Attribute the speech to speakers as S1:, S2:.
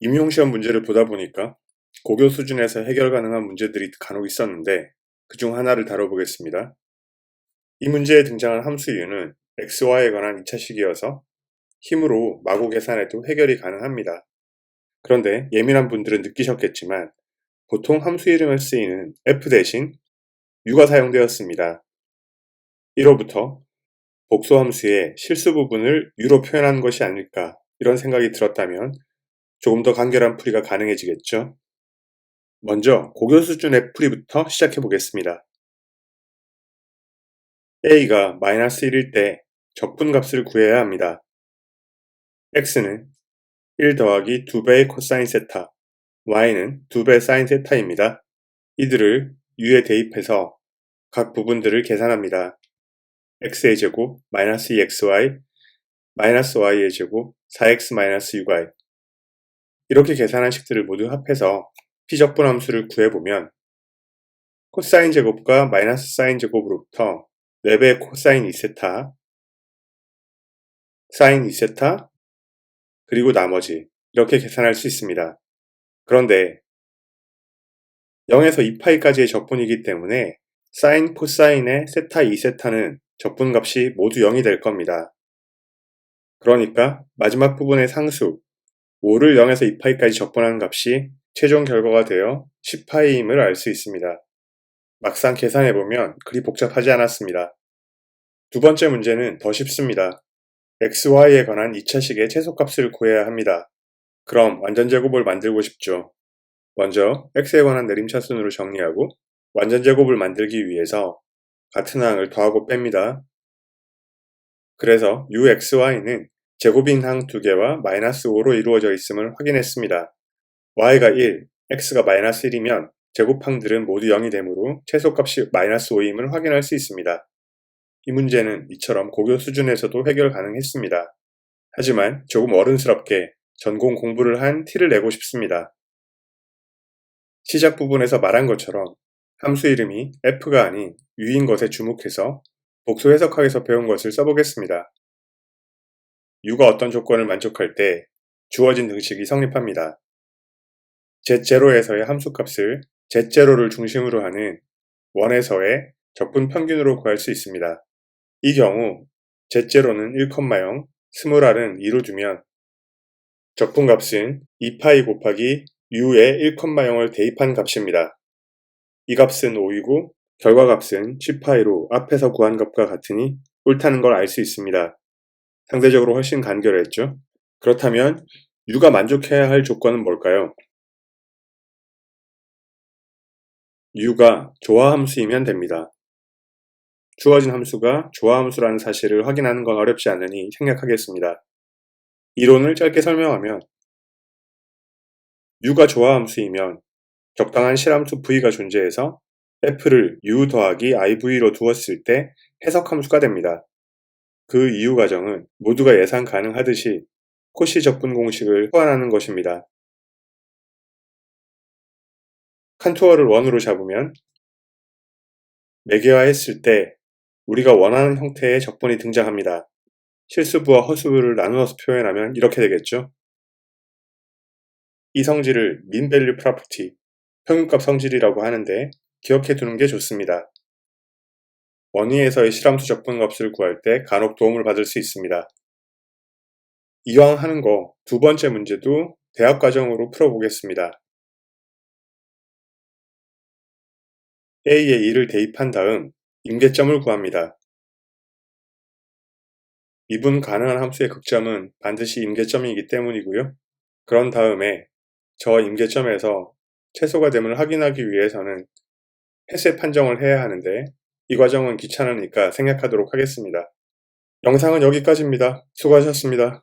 S1: 임용시험 문제를 보다 보니까 고교 수준에서 해결 가능한 문제들이 간혹 있었는데 그중 하나를 다뤄보겠습니다. 이 문제에 등장한 함수 U는 xy에 관한 2차식이어서 힘으로 마구 계산해도 해결이 가능합니다. 그런데 예민한 분들은 느끼셨겠지만 보통 함수 이름에 쓰이는 f 대신 u가 사용되었습니다. 이로부터 복소함수의 실수 부분을 u로 표현한 것이 아닐까 이런 생각이 들었다면 조금 더 간결한 풀이가 가능해지겠죠. 먼저 고교 수준의 풀이부터 시작해 보겠습니다. a가 -1일 때 적분값을 구해야 합니다. x는 1 더하기 2배의 코사인 세타, y는 2배 사인 세타입니다. 이들을 u에 대입해서 각 부분들을 계산합니다. x의 제곱 -2xy, -y의 제곱 4x-6y. 이렇게 계산한 식들을 모두 합해서 피적분 함수를 구해보면 코사인 제곱과 마이너스 사인 제곱으로부터 4배의 코사인 2세타, 사인 2세타, 그리고 나머지 이렇게 계산할 수 있습니다. 그런데 0에서 2파이까지의 적분이기 때문에 사인 코사인의 세타 2세타는 적분값이 모두 0이 될 겁니다. 그러니까 마지막 부분의 상수 5를 0에서 2파이까지 적분한 값이 최종 결과가 되어 10파이임을 알 수 있습니다. 막상 계산해보면 그리 복잡하지 않았습니다. 두 번째 문제는 더 쉽습니다. xy에 관한 2차식의 최소값을 구해야 합니다. 그럼 완전제곱을 만들고 싶죠. 먼저 x에 관한 내림차순으로 정리하고 완전제곱을 만들기 위해서 같은 항을 더하고 뺍니다. 그래서 uxy는 제곱인 항 2개와 -5로 이루어져 있음을 확인했습니다. y가 1, x가 -1이면 제곱항들은 모두 0이 되므로 최소값이 -5임을 확인할 수 있습니다. 이 문제는 이처럼 고교 수준에서도 해결 가능했습니다. 하지만 조금 어른스럽게 전공 공부를 한 티를 내고 싶습니다. 시작 부분에서 말한 것처럼 함수 이름이 f가 아닌 u인 것에 주목해서 복수 해석학에서 배운 것을 써보겠습니다. u가 어떤 조건을 만족할 때 주어진 등식이 성립합니다. z0에서의 함수값을 z0를 중심으로 하는 원에서의 적분 평균으로 구할 수 있습니다. 이 경우 z0는 1,0, 스몰r은 2로 두면 적분값은 2파이 곱하기 u에 1,0을 대입한 값입니다. 이 값은 5이고 결과값은 10파이로 앞에서 구한 값과 같으니 옳다는 걸 알 수 있습니다. 상대적으로 훨씬 간결했죠? 그렇다면 u가 만족해야 할 조건은 뭘까요? u가 조화함수이면 됩니다. 주어진 함수가 조화함수라는 사실을 확인하는 건 어렵지 않으니 생략하겠습니다. 이론을 짧게 설명하면 u가 조화함수이면 적당한 실함수 v가 존재해서 f를 u 더하기 iv로 두었을 때 해석함수가 됩니다. 그 이유 과정은 모두가 예상 가능하듯이 코시 적분 공식을 소환하는 것입니다. 칸토어를 원으로 잡으면 매개화했을 때 우리가 원하는 형태의 적분이 등장합니다. 실수부와 허수부를 나누어서 표현하면 이렇게 되겠죠. 이 성질을 mean value property, 평균값 성질이라고 하는데 기억해 두는 게 좋습니다. 원위에서의 실함수 적분값을 구할 때 간혹 도움을 받을 수 있습니다. 이왕 하는 거 두 번째 문제도 대합 과정으로 풀어보겠습니다. a에 2를 대입한 다음 임계점을 구합니다. 미분 가능한 함수의 극점은 반드시 임계점이기 때문이고요. 그런 다음에 저 임계점에서 최소가 됨을 확인하기 위해서는 햇의 판정을 해야 하는데 이 과정은 귀찮으니까 생략하도록 하겠습니다. 영상은 여기까지입니다. 수고하셨습니다.